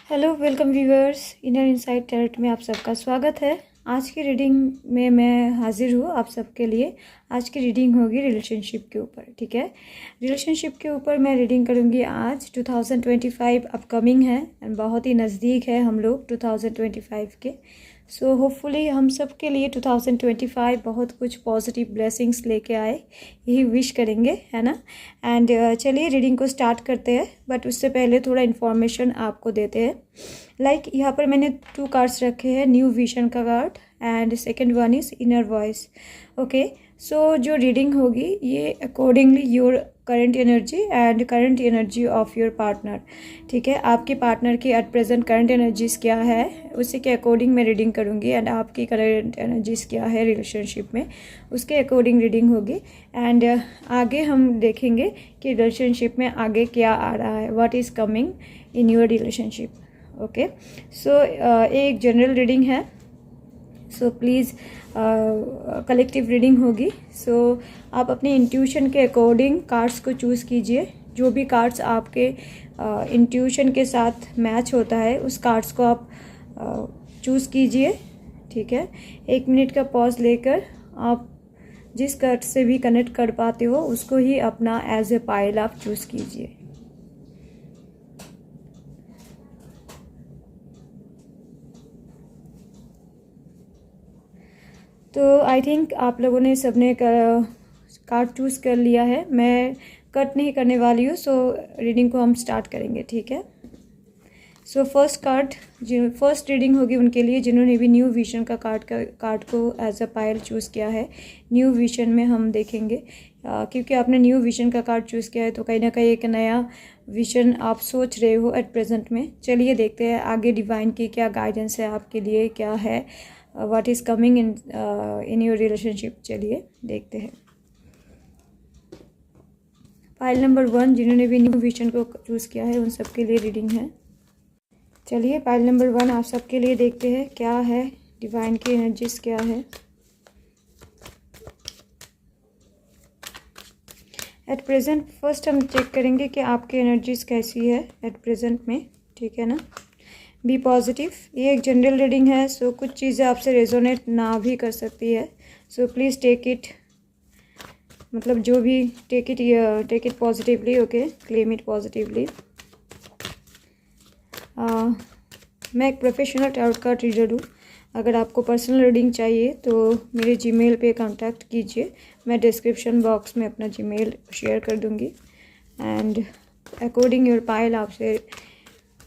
Hello welcome viewers, inner insight tarot में आप सबका स्वागत है। आज की रीडिंग में मैं हाजिर हूँ आप सबके लिए। आज की रीडिंग होगी रिलेशनशिप के ऊपर, ठीक है। रिलेशनशिप के ऊपर मैं रीडिंग करूँगी। आज 2025 अपकमिंग है एंड बहुत ही नज़दीक है हम लोग 2025 के। सो होपफुली हम सब के लिए 2025 बहुत कुछ पॉजिटिव ब्लेसिंग्स लेके आए, यही विश करेंगे, है ना। एंड चलिए रीडिंग को स्टार्ट करते हैं, बट उससे पहले थोड़ा इन्फॉर्मेशन आपको देते हैं। लाइक यहाँ पर मैंने 2 कार्ड्स रखे हैं, न्यू विजन का card and second one is inner voice. Okay, so जो रीडिंग होगी ये accordingly your current energy and current energy of your partner, ठीक है। आपके पार्टनर की एट प्रेजेंट करंट एनर्जीज क्या है उसी के अकॉर्डिंग मैं रीडिंग करूँगी, एंड आपकी करंट एनर्जीज क्या है रिलेशनशिप में उसके अकॉर्डिंग रीडिंग होगी। एंड आगे हम देखेंगे कि रिलेशनशिप में आगे क्या आ रहा है, what is coming in your relationship. Okay, so एक जनरल रीडिंग है, सो प्लीज़ कलेक्टिव रीडिंग होगी। सो आप अपने इंट्यूशन के अकॉर्डिंग कार्ड्स को चूज़ कीजिए। जो भी कार्ड्स आपके इंट्यूशन के साथ मैच होता है उस कार्ड्स को आप चूज़ कीजिए, ठीक है। 1 मिनट का पॉज लेकर आप जिस कार्ड से भी कनेक्ट कर पाते हो उसको ही अपना एज ए पाइल आप चूज़ कीजिए। तो आई थिंक आप लोगों ने सबने कार्ड चूज़ कर लिया है। मैं कट नहीं करने वाली हूँ, सो रीडिंग को हम स्टार्ट करेंगे, ठीक है। सो फर्स्ट रीडिंग होगी उनके लिए जिन्होंने भी न्यू विजन का कार्ड को एज अ पाइल चूज़ किया है। न्यू विजन में हम देखेंगे क्योंकि आपने न्यू विजन का कार्ड चूज़ किया है तो कहीं ना कहीं एक नया विजन आप सोच रहे हो एट प्रेजेंट में। चलिए देखते हैं आगे डिवाइन की क्या गाइडेंस है आपके लिए, क्या है, what is coming in your relationship. चलिए देखते हैं। फाइल नंबर 1 जिन्होंने भी न्यू विजन को चूज़ किया है उन सब के लिए रीडिंग है। चलिए फाइल नंबर 1 आप सबके लिए देखते हैं क्या है, डिवाइन की एनर्जीज क्या है। एट प्रेजेंट फर्स्ट हम चेक करेंगे कि आपकी एनर्जीज कैसी है एट प्रेजेंट में, ठीक है ना। Be positive. ये एक जनरल रीडिंग है, सो कुछ चीज़ें आपसे रेजोनेट ना भी कर सकती है, सो प्लीज़ टेक इट, मतलब जो भी take it positively. Okay, claim it positively. मैं एक प्रोफेशनल टैरोट कार्ड रीडर हूँ। अगर आपको पर्सनल रीडिंग चाहिए तो मेरे जीमेल पे कांटेक्ट कीजिए। मैं डिस्क्रिप्शन बॉक्स में अपना जीमेल शेयर कर दूँगी एंड अकॉर्डिंग योर पाइल आपसे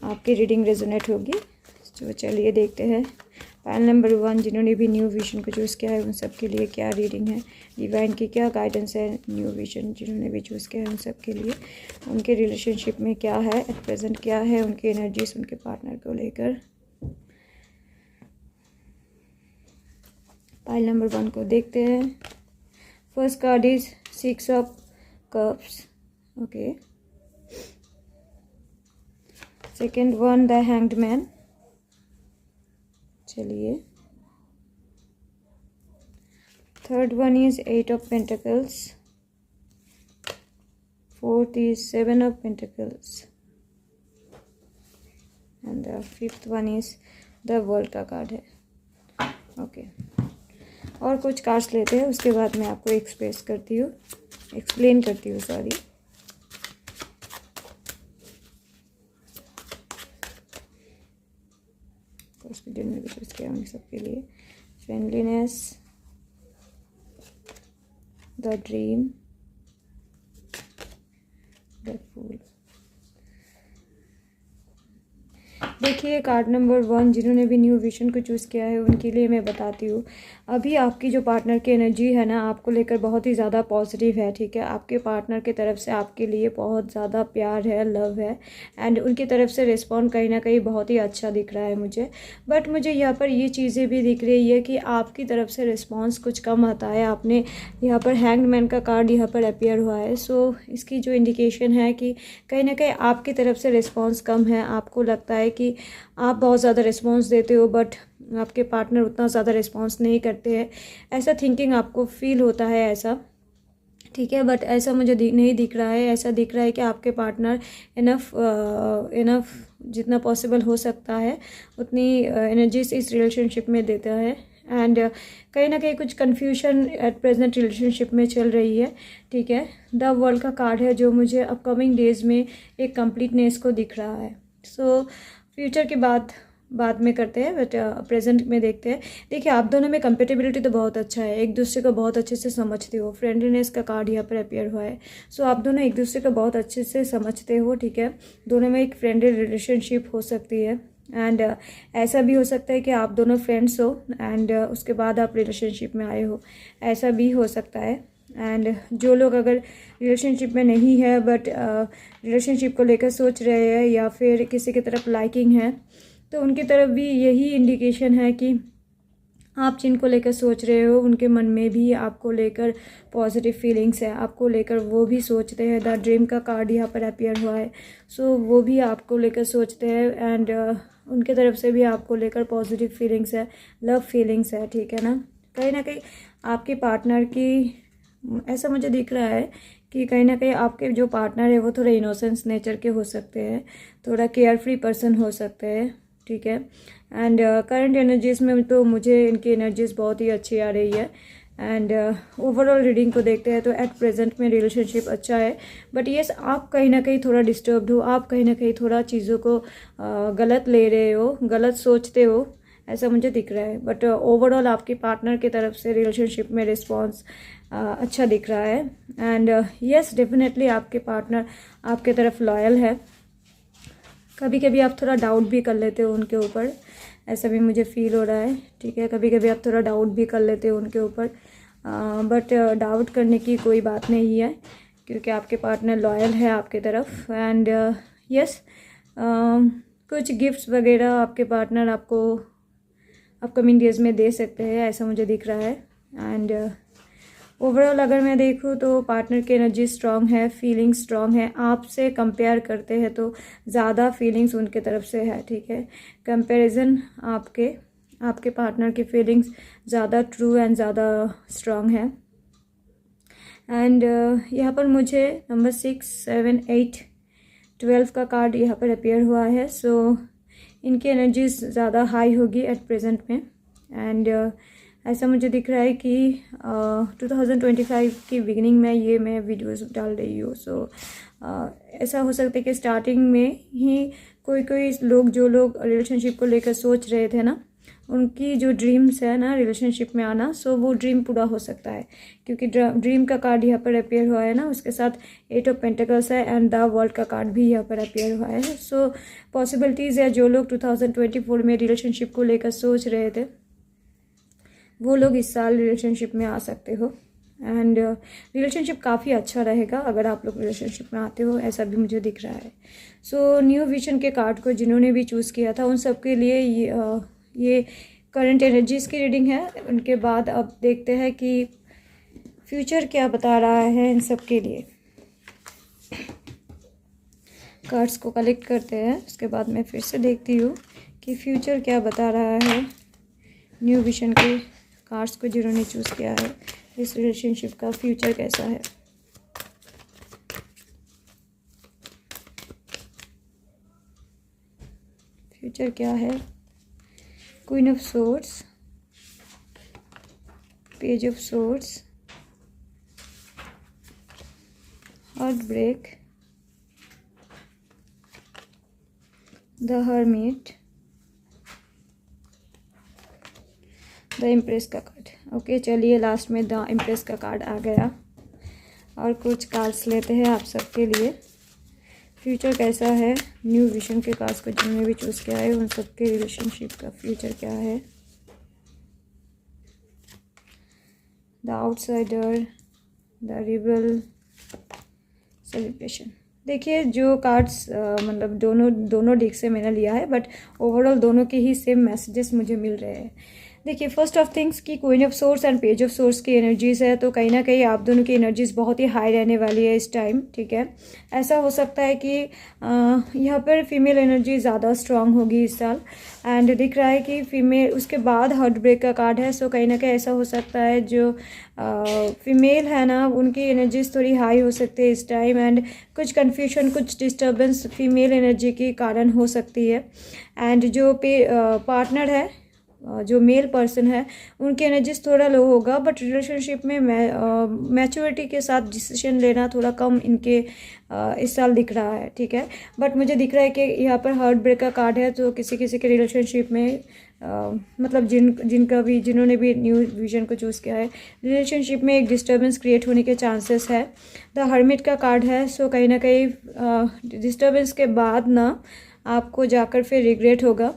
आपकी रीडिंग रेजोनेट होगी। तो चलिए देखते हैं पाइल नंबर 1 जिन्होंने भी न्यू विजन को चूज़ किया है उन सब के लिए क्या रीडिंग है, डिवाइन की क्या गाइडेंस है। न्यू विजन जिन्होंने भी चूज़ किया है उन सब के लिए उनके रिलेशनशिप में क्या है एट प्रेजेंट, क्या है उनकी एनर्जीज उनके पार्टनर को लेकर। पाइल नंबर 1 को देखते हैं। First card is 6 of cups. Okay, second one the hanged man. चलिए, third one is 8 of pentacles. Fourth is 7 of pentacles and the fifth one is the world का card है। Okay, और कुछ cards लेते हैं उसके बाद मैं आपको एक्सप्लेन करती हूँ सॉरी। जिन्होंने भी चूज़ किया उन सबके लिए friendliness, the dream, the fool. देखिए कार्ड नंबर 1 जिन्होंने भी न्यू विजन को चूज़ किया है उनके लिए मैं बताती हूँ, अभी आपकी जो पार्टनर की एनर्जी है ना आपको लेकर बहुत ही ज़्यादा पॉजिटिव है, ठीक है। आपके पार्टनर की तरफ से आपके लिए बहुत ज़्यादा प्यार है, लव है एंड उनकी तरफ से रिस्पॉन्ड कहीं ना कहीं बहुत ही अच्छा दिख रहा है मुझे। बट मुझे यहाँ पर ये चीज़ें भी दिख रही है कि आपकी तरफ से रिस्पॉन्स कुछ कम आता है। आपने यहाँ पर हैंग्ड मैन का कार्ड यहाँ पर अपियर हुआ है, सो इसकी जो इंडिकेशन है कि कहीं ना कहीं आपकी तरफ से रिस्पॉन्स कम है। आपको लगता है कि आप बहुत ज़्यादा रिस्पॉन्स देते हो बट आपके पार्टनर उतना ज़्यादा रिस्पॉन्स नहीं करते हैं, ऐसा थिंकिंग आपको फील होता है ऐसा, ठीक है। बट ऐसा मुझे नहीं दिख रहा है। ऐसा दिख रहा है कि आपके पार्टनर इनफ जितना पॉसिबल हो सकता है उतनी एनर्जीज इस रिलेशनशिप में देता है। एंड कहीं ना कहीं कुछ कन्फ्यूजन एट प्रेजेंट रिलेशनशिप में चल रही है, ठीक है। द वर्ल्ड का कार्ड है जो मुझे अपकमिंग डेज में एक कंप्लीटनेस को दिख रहा है। सो फ्यूचर की बात बाद में करते हैं, बट प्रेजेंट में देखते हैं। देखिए, आप दोनों में कंपेटेबिलिटी तो बहुत अच्छा है, एक दूसरे को बहुत अच्छे से समझते हो। फ्रेंडलीनेस का कार्ड यहाँ पर अपियर हुआ है। सो आप दोनों एक दूसरे को बहुत अच्छे से समझते हो, ठीक है। दोनों में एक फ्रेंडली रिलेशनशिप हो सकती है। एंड ऐसा भी हो सकता है कि आप दोनों फ्रेंड्स हो एंड उसके बाद आप रिलेशनशिप में आए हो, ऐसा भी हो सकता है। एंड जो लोग अगर रिलेशनशिप में नहीं है बट रिलेशनशिप को लेकर सोच रहे हैं या फिर किसी की तरफ लाइकिंग है, तो उनकी तरफ भी यही इंडिकेशन है कि आप जिनको लेकर सोच रहे हो उनके मन में भी आपको लेकर पॉजिटिव फीलिंग्स है, आपको लेकर वो भी सोचते हैं। द ड्रीम का कार्ड यहाँ पर अपियर हुआ है। सो वो भी आपको लेकर सोचते हैं एंड उनके तरफ से भी आपको लेकर पॉजिटिव फीलिंग्स है, लव फीलिंग्स है, ठीक है ना कहीं आपके पार्टनर की ऐसा मुझे दिख रहा है कि कहीं ना कहीं आपके जो पार्टनर है वो थोड़ा इनोसेंस नेचर के हो सकते हैं, थोड़ा केयर फ्री पर्सन हो सकते हैं, ठीक है। एंड करंट एनर्जीज़ में तो मुझे इनकी एनर्जीज़ बहुत ही अच्छी आ रही है। एंड ओवरऑल रीडिंग को देखते हैं तो एट प्रेजेंट में रिलेशनशिप अच्छा है, बट येस आप कहीं ना कहीं थोड़ा डिस्टर्ब्ड हो, आप कहीं ना कहीं थोड़ा चीज़ों को गलत ले रहे हो, गलत सोचते हो, ऐसा मुझे दिख रहा है। बट ओवरऑल आपके पार्टनर की तरफ से रिलेशनशिप में रिस्पॉन्स अच्छा दिख रहा है। एंड येस डेफिनेटली आपके पार्टनर आपके तरफ लॉयल है। कभी कभी आप थोड़ा डाउट भी कर लेते हो उनके ऊपर, ऐसा भी मुझे फील हो रहा है, ठीक है। कभी कभी आप थोड़ा डाउट भी कर लेते हो उनके ऊपर, बट डाउट करने की कोई बात नहीं है क्योंकि आपके पार्टनर लॉयल है आपके तरफ। एंड यस कुछ गिफ्ट्स वगैरह आपके पार्टनर आपको अपकमिंग डेज में दे सकते हैं, ऐसा मुझे दिख रहा है। एंड ओवरऑल अगर मैं देखूँ तो पार्टनर की एनर्जी स्ट्रांग है, फीलिंग्स स्ट्रांग है। आपसे कंपेयर करते हैं तो ज़्यादा फीलिंग्स उनके तरफ से है, ठीक है। कंपैरिजन आपके पार्टनर की फीलिंग्स ज़्यादा ट्रू एंड ज़्यादा स्ट्रांग है। एंड यहाँ पर मुझे नंबर 6, 7, 8, 12 का कार्ड यहाँ पर अपेयर हुआ है। सो इनकी एनर्जीज ज़्यादा हाई होगी एट प्रेजेंट में। एंड ऐसा मुझे दिख रहा है कि 2025 की बिगिनिंग में ये मैं वीडियोस डाल रही हूँ। सो ऐसा हो सकता है कि स्टार्टिंग में ही कोई लोग जो लोग रिलेशनशिप को लेकर सोच रहे थे ना, उनकी जो ड्रीम्स है ना रिलेशनशिप में आना, सो वो ड्रीम पूरा हो सकता है क्योंकि ड्रीम का कार्ड यहाँ पर अपेयर हुआ है ना, उसके साथ 8 ऑफ पेंटिकल्स है एंड द वर्ल्ड का कार्ड भी यहाँ पर अपेयर हुआ है। सो पॉसिबिलिटीज़ है जो लोग 2024 में रिलेशनशिप को लेकर सोच रहे थे वो लोग इस साल रिलेशनशिप में आ सकते हो। एंड रिलेशनशिप काफ़ी अच्छा रहेगा अगर आप लोग रिलेशनशिप में आते हो, ऐसा भी मुझे दिख रहा है। सो न्यू विजन के कार्ड को जिन्होंने भी चूज़ किया था उन सब के लिए ये करंट एनर्जीज़ की रीडिंग है। उनके बाद अब देखते हैं कि फ्यूचर क्या बता रहा है इन सब के लिए। कार्ड्स को कलेक्ट करते हैं, उसके बाद मैं फिर से देखती हूँ कि फ्यूचर क्या बता रहा है न्यू विजन के कार्ड्स को जिन्होंने चूज़ किया है। इस रिलेशनशिप का फ्यूचर कैसा है। फ्यूचर क्या है। Queen of swords, page of swords, heart break, the hermit, the empress का कार्ड। ओके चलिए लास्ट में द इम्प्रेस का कार्ड आ गया और कुछ कार्ड्स लेते हैं आप सबके लिए। फ्यूचर कैसा है न्यू विजन के कार्ड्स को जिन्होंने भी चूज़ किया है उन सबके रिलेशनशिप का फ्यूचर क्या है। The outsider, the rebel, celebration. देखिए जो कार्ड्स मतलब दोनों डेक से मैंने लिया है, बट ओवरऑल दोनों के ही सेम मैसेजेस मुझे मिल रहे हैं। देखिए, फर्स्ट ऑफ थिंग्स कि queen of source and page of source की एनर्जीज़ है, तो कहीं ना कहीं आप दोनों की एनर्जीज़ बहुत ही हाई रहने वाली है इस टाइम, ठीक है। ऐसा हो सकता है कि यहाँ पर फीमेल एनर्जी ज़्यादा स्ट्रांग होगी इस साल, एंड दिख रहा है कि फीमेल, उसके बाद हार्ट ब्रेक का कार्ड है। सो कहीं ना कहीं ऐसा हो सकता है जो फीमेल है ना, उनकी एनर्जीज थोड़ी हाई हो सकती है इस टाइम, एंड कुछ कन्फ्यूजन, कुछ डिस्टर्बेंस फीमेल एनर्जी के कारण हो सकती है। एंड जो पार्टनर है, जो मेल पर्सन है, उनकी एनर्जीज थोड़ा लो होगा, बट रिलेशनशिप में मैच्योरिटी के साथ डिसीजन लेना थोड़ा कम इनके इस साल दिख रहा है, ठीक है। बट मुझे दिख रहा है कि यहाँ पर हार्ट ब्रेक का कार्ड है, तो किसी किसी के रिलेशनशिप में मतलब जिन्होंने भी न्यू विजन को चूज़ किया है, रिलेशनशिप में एक डिस्टर्बेंस क्रिएट होने के चांसेस है। द हर्मिट का कार्ड है। सो कहीं ना कहीं डिस्टर्बेंस के बाद ना आपको जाकर फिर रिग्रेट होगा,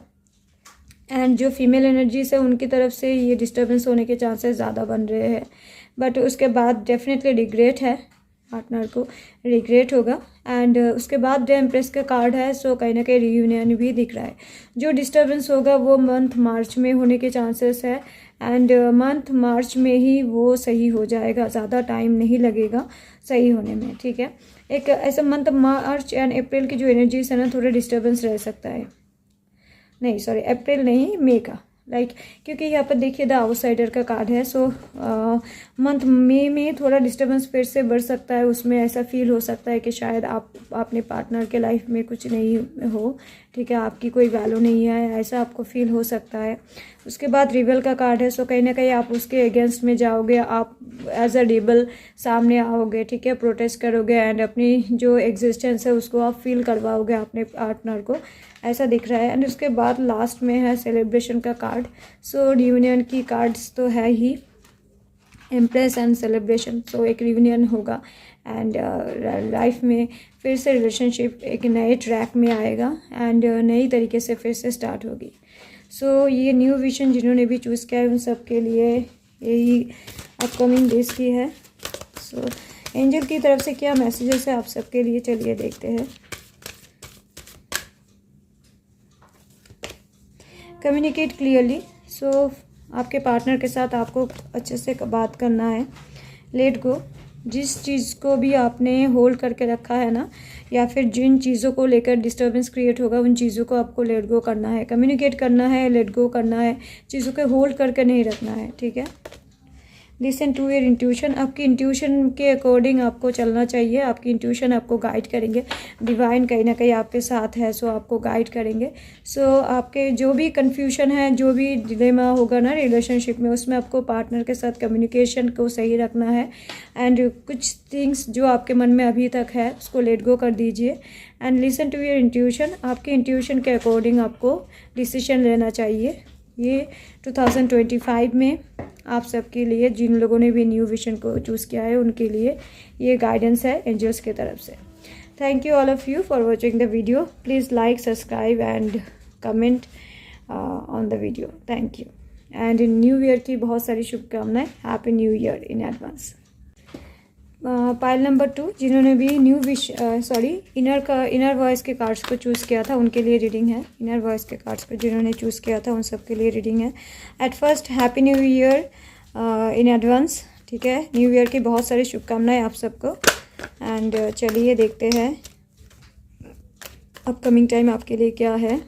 एंड जो फीमेल एनर्जीज है उनकी तरफ से ये डिस्टर्बेंस होने के चांसेस ज़्यादा बन रहे हैं, बट उसके बाद डेफिनेटली रिग्रेट है, पार्टनर को रिग्रेट होगा। एंड उसके बाद द एम्प्रेस का कार्ड है। सो कहीं ना कहीं रियूनियन भी दिख रहा है। जो डिस्टर्बेंस होगा वो मंथ मार्च में होने के चांसेस है, एंड मंथ मार्च में ही वो सही हो जाएगा, ज़्यादा टाइम नहीं लगेगा सही होने में, ठीक है। एक ऐसा मंथ मार्च एंड अप्रैल की जो एनर्जीज है ना, थोड़ा डिस्टर्बेंस रह सकता है, नहीं सॉरी अप्रैल नहीं, मई का, क्योंकि यहाँ पर देखिए द आउटसाइडर का कार्ड है। सो मंथ मई में थोड़ा डिस्टर्बेंस फिर से बढ़ सकता है। उसमें ऐसा फील हो सकता है कि शायद आप अपने पार्टनर के लाइफ में कुछ नहीं हो, ठीक है, आपकी कोई वैल्यू नहीं है, ऐसा आपको फील हो सकता है। उसके बाद रिबल का कार्ड है। सो कहीं ना कहीं आप उसके अगेंस्ट में जाओगे, आप एज अ रिबल सामने आओगे, ठीक है, प्रोटेस्ट करोगे, एंड अपनी जो एग्जिस्टेंस है उसको आप फील करवाओगे अपने पार्टनर को, ऐसा दिख रहा है। एंड उसके बाद लास्ट में है सेलिब्रेशन का कार्ड। सो रियूनियन की कार्ड्स तो है ही, एम्प्रेस एंड सेलिब्रेशन। सो एक रियूनियन होगा, एंड लाइफ में फिर से रिलेशनशिप एक नए ट्रैक में आएगा, एंड नई तरीके से फिर से स्टार्ट होगी। सो ये न्यू विजन जिन्होंने भी चूज़ किया है उन सब के लिए यही अपकमिंग डेज की है। सो एंजल की तरफ से क्या मैसेजेस है आप सबके लिए, चलिए देखते हैं। Communicate clearly. सो आपके पार्टनर के साथ आपको अच्छे से बात करना है। लेट गो, जिस चीज़ को भी आपने होल्ड करके रखा है ना, या फिर जिन चीज़ों को लेकर डिस्टर्बेंस क्रिएट होगा, उन चीज़ों को आपको लेट गो करना है, कम्युनिकेट करना है, लेट गो करना है, चीज़ों को होल्ड करके नहीं रखना है, ठीक है। लिसन टू योर इंट्यूशन, आपकी इंट्यूशन के अकॉर्डिंग आपको चलना चाहिए, आपकी इंट्यूशन आपको गाइड करेंगे, डिवाइन कहीं ना कहीं आपके साथ है, सो आपको गाइड करेंगे। सो आपके जो भी कन्फ्यूजन है, जो भी डिलेमा होगा ना रिलेशनशिप में, उसमें आपको पार्टनर के साथ कम्युनिकेशन को सही रखना है, एंड कुछ थिंग्स जो आपके मन में अभी तक है उसको लेट गो कर दीजिए, and listen to your intuition, आपके इंट्यूशन के अकॉर्डिंग आपको डिसीजन लेना चाहिए। ये 2025 में आप सबके लिए, जिन लोगों ने भी न्यू विजन को चूज़ किया है उनके लिए ये गाइडेंस है एंजल्स की तरफ से। Thank you all of you for watching the video. Please like, subscribe and comment on the video. Thank you, and new year की बहुत सारी शुभकामनाएं। Happy new year in advance. Pile number 2, जिन्होंने भी इनर वॉइस के cards को choose किया था उनके लिए रीडिंग है। इनर वॉइस के कार्ड्स को जिन्होंने चूज़ किया था उन सब के लिए रीडिंग है। At first happy new year in advance, ठीक है। न्यू ईयर की बहुत सारी शुभकामनाएं आप सबको। एंड चलिए देखते हैं अपकमिंग टाइम आपके लिए क्या है।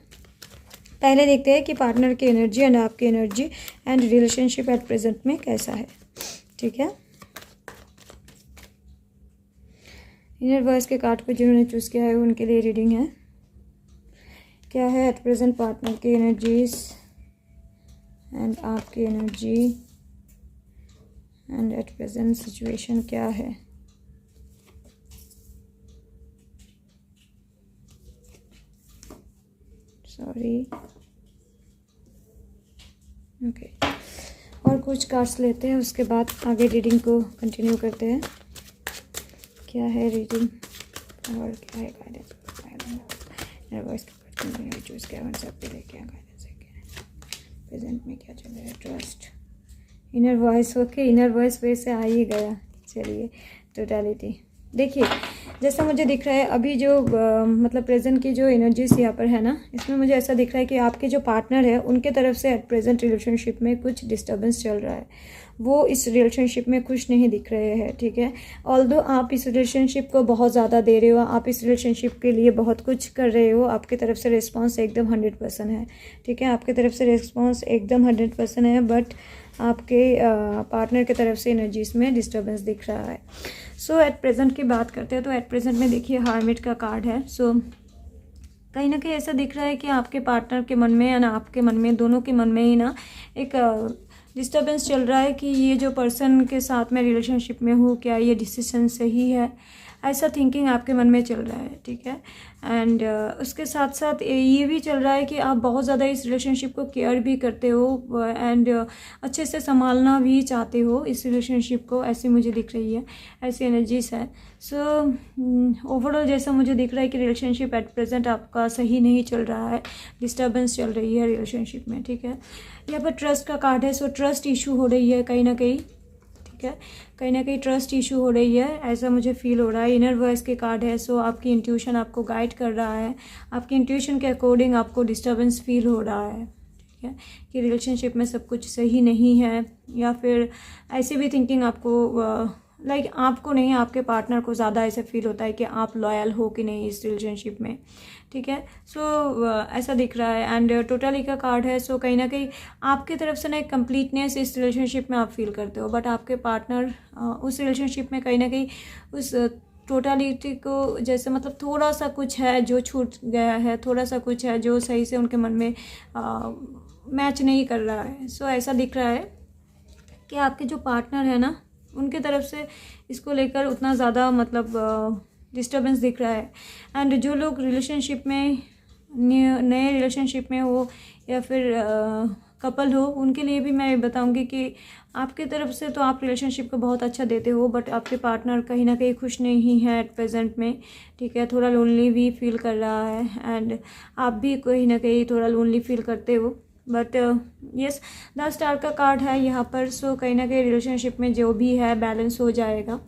पहले देखते हैं कि पार्टनर की एनर्जी एंड आपकी energy and relationship at present में कैसा है, ठीक है। इनर वॉइस के कार्ड को जिन्होंने चूज़ किया है उनके लिए रीडिंग है। क्या है एट प्रेजेंट पार्टनर की एनर्जीज एंड आपकी energy, and at present situation क्या है। सॉरी, ओके, और कुछ कार्ड्स लेते हैं, उसके बाद आगे रीडिंग को कंटिन्यू करते हैं। क्या है रीडिंग और क्या है गाइडेंस। वॉइस के चूज़ किया उन सब के लिए क्या गाइडेंस है, क्या प्रेजेंट में क्या चल रहा है। Trust, inner voice, okay, inner voice वैसे आ ही गया। चलिए, टोटलिटी, देखिए जैसा मुझे दिख रहा है अभी जो मतलब प्रेजेंट की जो एनर्जीज यहाँ पर है ना, इसमें मुझे ऐसा दिख रहा है कि आपके जो पार्टनर है उनके तरफ से एट प्रेजेंट रिलेशनशिप में कुछ डिस्टर्बेंस चल रहा है, वो इस रिलेशनशिप में खुश नहीं दिख रहे हैं, ठीक है। ऑल्दो आप इस रिलेशनशिप को बहुत ज़्यादा दे रहे हो, आप इस रिलेशनशिप के लिए बहुत कुछ कर रहे हो, आपकी तरफ से रिस्पॉन्स एकदम 100% है, ठीक है, आपकी तरफ से रिस्पॉन्स एकदम 100% है, बट आपके पार्टनर की तरफ से एनर्जीज में डिस्टर्बेंस दिख रहा है। सो एट प्रेजेंट की बात करते हैं तो एट प्रेजेंट में देखिए हार्मिट का कार्ड है। सो कहीं ना कहीं ऐसा दिख रहा है कि आपके पार्टनर के मन में या ना आपके मन में, दोनों के मन में ही ना एक डिस्टर्बेंस चल रहा है कि ये जो पर्सन के साथ मैं रिलेशनशिप में हूँ क्या ये डिसीजन सही है, ऐसा थिंकिंग आपके मन में चल रहा है, ठीक है। एंड उसके साथ साथ ये भी चल रहा है कि आप बहुत ज़्यादा इस रिलेशनशिप को केयर भी करते हो एंड अच्छे से संभालना भी चाहते हो इस रिलेशनशिप को, ऐसी मुझे दिख रही है, ऐसी एनर्जीज है। सो ओवरऑल जैसा मुझे दिख रहा है कि रिलेशनशिप एट प्रेजेंट आपका सही नहीं चल रहा है, डिस्टर्बेंस चल रही है रिलेशनशिप में, ठीक है। यहाँ पर ट्रस्ट का कार्ड है। सो ट्रस्ट इशू हो रही है कहीं ना कहीं, ठीक है, कहीं ना कहीं ट्रस्ट इशू हो रही है, ऐसा मुझे फील हो रहा है। इनर वॉइस के कार्ड है। सो आपकी इंट्यूशन आपको गाइड कर रहा है, आपकी इंट्यूशन के अकॉर्डिंग आपको डिस्टर्बेंस फील हो रहा है, ठीक है, कि रिलेशनशिप में सब कुछ सही नहीं है, या फिर ऐसी भी थिंकिंग आपको लाइक आपको नहीं, आपके पार्टनर को ज़्यादा ऐसा फील होता है कि आप लॉयल हो कि नहीं इस रिलेशनशिप में, ठीक है। सो ऐसा दिख रहा है। एंड टोटली का कार्ड है। सो कहीं ना कहीं आपकी तरफ से ना एक कंप्लीटनेस इस रिलेशनशिप में आप फील करते हो, बट आपके पार्टनर उस रिलेशनशिप में कहीं ना कहीं उस टोटलिटी को जैसे मतलब थोड़ा सा कुछ है जो छूट गया है, थोड़ा सा कुछ है जो सही से उनके मन में मैच नहीं कर रहा है। सो ऐसा दिख रहा है कि आपके जो पार्टनर है ना उनके तरफ से इसको लेकर उतना ज़्यादा मतलब डिस्टर्बेंस दिख रहा है। एंड जो लोग रिलेशनशिप में नए रिलेशनशिप में हो या फिर कपल हो, उनके लिए भी मैं बताऊंगी कि आपकी तरफ से तो आप रिलेशनशिप को बहुत अच्छा देते हो, बट आपके पार्टनर कहीं ना कहीं खुश नहीं है एट प्रेजेंट में, ठीक है, थोड़ा लोनली भी फील कर रहा है एंड आप भी कहीं ना कहीं थोड़ा लोनली फील करते हो, बट यस 10 स्टार का कार्ड है यहाँ पर। सो कहीं ना कहीं रिलेशनशिप में जो भी है बैलेंस हो जाएगा,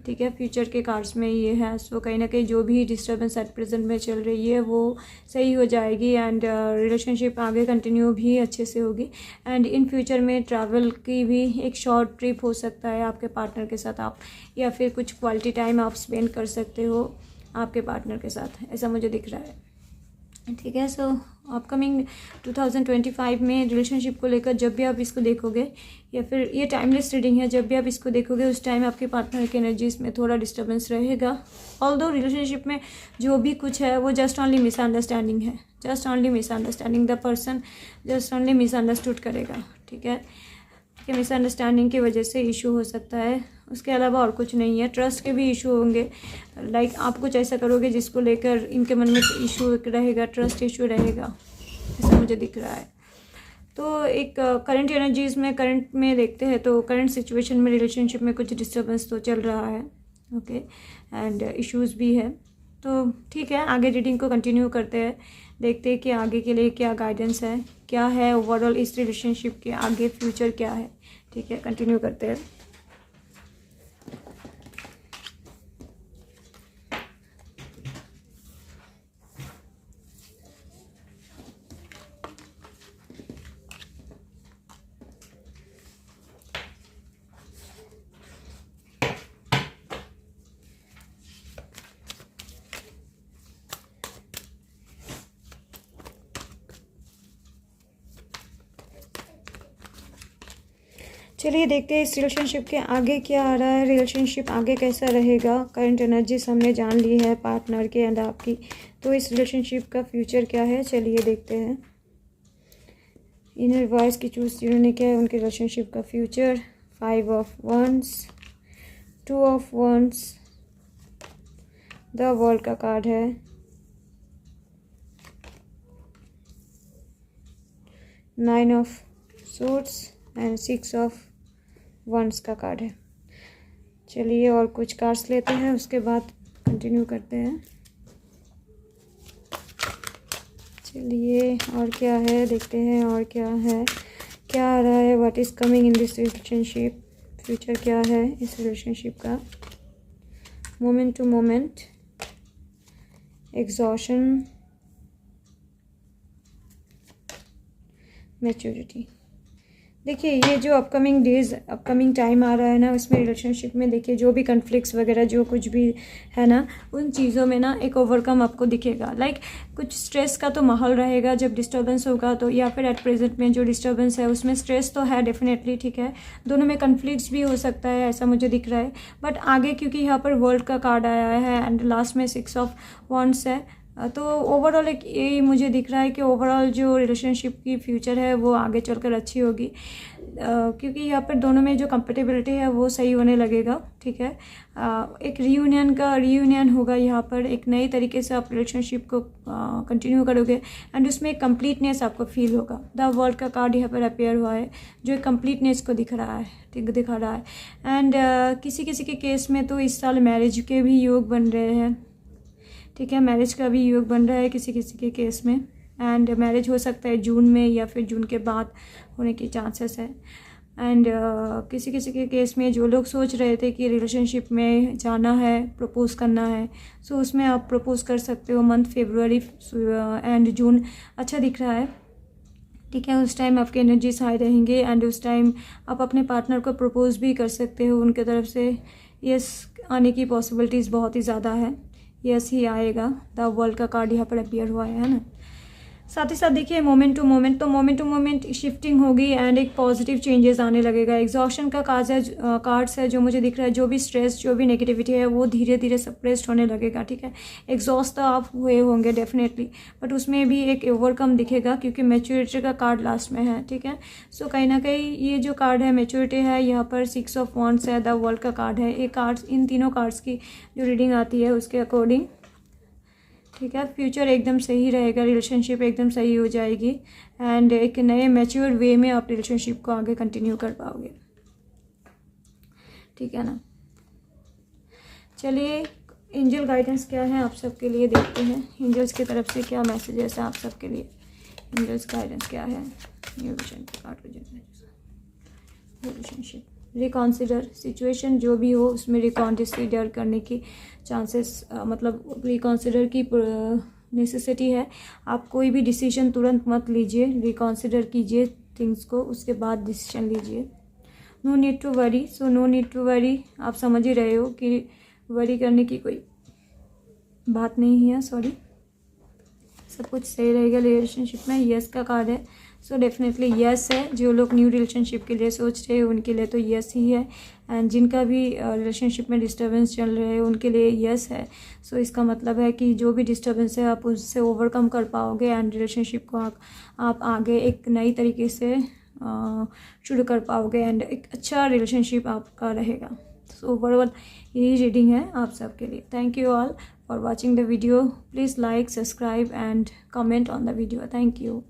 ठीक है, फ्यूचर के कार्ड्स में ये है। सो कहीं ना कहीं जो भी डिस्टर्बेंस एट प्रेजेंट में चल रही है वो सही हो जाएगी एंड रिलेशनशिप आगे कंटिन्यू भी अच्छे से होगी। एंड इन फ्यूचर में ट्रैवल की भी एक शॉर्ट ट्रिप हो सकता है आपके पार्टनर के साथ आप, या फिर कुछ क्वालिटी टाइम आप स्पेंड कर सकते हो आपके पार्टनर के साथ, ऐसा मुझे दिख रहा है, ठीक है। सो अपकमिंग 2025 में रिलेशनशिप को लेकर जब भी आप इसको देखोगे, या फिर ये टाइमलेस रीडिंग है, जब भी आप इसको देखोगे उस टाइम आपके पार्टनर की एनर्जीज में थोड़ा डिस्टर्बेंस रहेगा। ऑल्दो रिलेशनशिप में जो भी कुछ है वो जस्ट ओनली मिसअंडरस्टैंडिंग है, just only misunderstanding, the person just only misunderstood करेगा, ठीक है, कि मिसअंडरस्टैंडिंग की वजह से इशू हो सकता है, उसके अलावा और कुछ नहीं है। ट्रस्ट के भी इशू होंगे, लाइक आप कुछ ऐसा करोगे जिसको लेकर इनके मन में इशू रहेगा, ट्रस्ट इशू रहेगा, ऐसा मुझे दिख रहा है। तो एक करंट एनर्जीज में, करंट में देखते हैं तो करंट सिचुएशन में रिलेशनशिप में कुछ डिस्टर्बेंस तो चल रहा है, ओके, एंड इश्यूज़ भी है। तो ठीक है, आगे रीडिंग को कंटिन्यू करते हैं, देखते हैं कि आगे के लिए क्या गाइडेंस है, क्या है ओवरऑल इस रिलेशनशिप के आगे फ्यूचर क्या है, ठीक है, कंटिन्यू करते हैं। चलिए देखते हैं इस रिलेशनशिप के आगे क्या आ रहा है, रिलेशनशिप आगे कैसा रहेगा। करंट एनर्जीज हमने जान ली है पार्टनर की एंड आपकी, तो इस रिलेशनशिप का फ्यूचर क्या है चलिए देखते हैं। इनर वॉइस की चूज जिन्होंने किया है उनके रिलेशनशिप का future, 5 of wands, 2 of wands, the world का कार्ड है, 9 of suits and 6 of wands का कार्ड है। चलिए और कुछ कार्ड्स लेते हैं, उसके बाद कंटिन्यू करते हैं। चलिए और क्या है देखते हैं, और क्या है, क्या आ रहा है, what is coming in this relationship, future क्या है इस रिलेशनशिप का। Moment to moment, exhaustion, maturity. देखिए ये जो अपकमिंग डेज, अपकमिंग टाइम आ रहा है ना, उसमें रिलेशनशिप में देखिए जो भी कन्फ्लिक्ट्स वगैरह जो कुछ भी है ना, उन चीज़ों में ना एक ओवरकम आपको दिखेगा। लाइक कुछ स्ट्रेस का तो माहौल रहेगा जब डिस्टर्बेंस होगा तो, या फिर एट प्रेजेंट में जो डिस्टर्बेंस है उसमें स्ट्रेस तो है डेफिनेटली, ठीक है। दोनों में कन्फ्लिक्ट्स भी हो सकता है, ऐसा मुझे दिख रहा है। बट आगे क्योंकि यहाँ पर वर्ल्ड का कार्ड आया है एंड लास्ट में 6 ऑफ वॉन्ड्स है, तो ओवरऑल एक यही मुझे दिख रहा है कि ओवरऑल जो रिलेशनशिप की फ्यूचर है वो आगे चलकर अच्छी होगी, क्योंकि यहाँ पर दोनों में जो कंपेटेबिलिटी है वो सही होने लगेगा, ठीक है। एक रीयूनियन होगा यहाँ पर, एक नई तरीके से आप रिलेशनशिप को कंटिन्यू करोगे एंड उसमें एक कंप्लीटनेस आपको फील होगा। द वर्ल्ड का कार्ड यहाँ पर अपेयर हुआ है जो एक कंप्लीटनेस को दिखा रहा है। एंड किसी किसी के केस में तो इस साल मैरिज के भी योग बन रहे हैं, ठीक है। मैरिज का भी योग बन रहा है किसी किसी के केस में, एंड मैरिज हो सकता है जून में या फिर जून के बाद होने की चांसेस है। एंड किसी किसी के केस में जो लोग सोच रहे थे कि रिलेशनशिप में जाना है, प्रपोज करना है, सो उसमें आप प्रपोज कर सकते हो। मंथ फरवरी एंड जून अच्छा दिख रहा है, ठीक है। उस टाइम आपके एनर्जीज हाई रहेंगे एंड उस टाइम आप अपने पार्टनर को प्रपोज भी कर सकते हो। उनके तरफ से यस आने की पॉसिबिलिटीज़ बहुत ही ज़्यादा है, यस ही आएगा। द वर्ल्ड का कार्ड यहाँ पर अपीयर हुआ है ना। साथ ही साथ देखिए मोमेंट टू मोमेंट, तो मोमेंट टू मोमेंट शिफ्टिंग होगी एंड एक पॉजिटिव चेंजेस आने लगेगा। एग्जॉशन का कार्ड्स है जो मुझे दिख रहा है, जो भी स्ट्रेस जो भी नेगेटिविटी है वो धीरे धीरे सप्रेस्ड होने लगेगा, ठीक है। एग्जॉस्ट तो आप हुए होंगे डेफिनेटली, बट उसमें भी एक ओवरकम दिखेगा क्योंकि मैच्योरिटी का कार्ड लास्ट में है, ठीक है। सो कहीं ना कहीं ये जो कार्ड है मैच्योरिटी है, यहाँ पर 6 ऑफ वॉन्ड्स है, द वर्ल्ड का कार्ड है। ये कार्ड्स, इन तीनों कार्ड्स की जो रीडिंग आती है उसके अकॉर्डिंग, ठीक है, फ्यूचर एकदम सही रहेगा, रिलेशनशिप एकदम सही हो जाएगी एंड एक नए मैच्योर वे में आप रिलेशनशिप को आगे कंटिन्यू कर पाओगे, ठीक है ना। चलिए एंजल गाइडेंस क्या है आप सबके लिए देखते हैं। एंजल्स की तरफ से क्या मैसेजेस है आप सबके लिए, एंजल्स गाइडेंस क्या है। रिलेशनशिप, रिकॉन्सिडर, सिचुएशन जो भी हो उसमें रिकॉन्सिडर करने की चांसेस, मतलब रिकॉन्सिडर की नेसेसिटी है। आप कोई भी डिसीजन तुरंत मत लीजिए, रिकॉन्सिडर कीजिए थिंग्स को, उसके बाद डिसीजन लीजिए। No need to worry, so no need to worry, आप समझ ही रहे हो कि वरी करने की कोई बात नहीं है, सॉरी। सब कुछ सही रहेगा रिलेशनशिप में। यस का कार्ड है, सो डेफिनेटली यस है। जो लोग न्यू रिलेशनशिप के लिए सोच रहे हैं उनके लिए तो यस ही है, एंड जिनका भी रिलेशनशिप में डिस्टर्बेंस चल रहे हैं उनके लिए यस है। सो इसका मतलब है कि जो भी डिस्टर्बेंस है आप उससे ओवरकम कर पाओगे एंड रिलेशनशिप को आप आगे एक नई तरीके से शुरू कर पाओगे एंड एक अच्छा रिलेशनशिप आपका रहेगा। सो ओवरऑल यही रीडिंग है आप सबके लिए। Thank you all for watching the video. Please like, subscribe and comment on the video. Thank you.